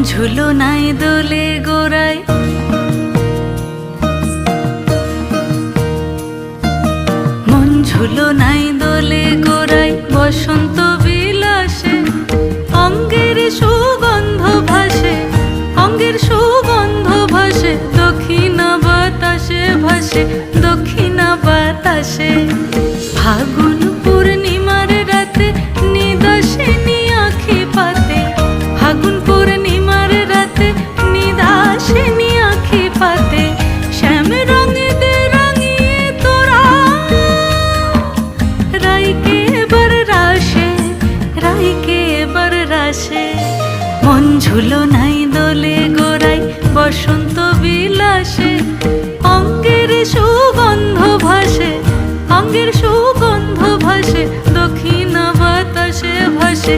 ঝুলো নাই দোলে গোড়ায়, মন ঝুলো নাই দোলে গোড়ায়, বসন্ত বিলাসে অঙ্গের সুগন্ধ ভাসে, অঙ্গের সুগন্ধ ভাসে, দক্ষিণা বাতাসে ভাসে, দক্ষিণা বাতাসে। ফাগুন পূর্ণিমার রাতে নিদাসিনী আঁখি পাতে, ফাগুন পূর্ণিমার রাতে নিদাসিনী আঁখি পাতে, শ্যাম রঙে দে রাঙিয়ে তোরা রাইকে এবার রাশে, রাইকে এবার রাশে। মন ঝুলো নাই দোলে গোড়ায়, বসন্ত বিলাসে অঙ্গের সুগন্ধ ভাসে, অঙ্গের সুগন্ধ ভাসে, দক্ষিণা বাতাসে ভাসে,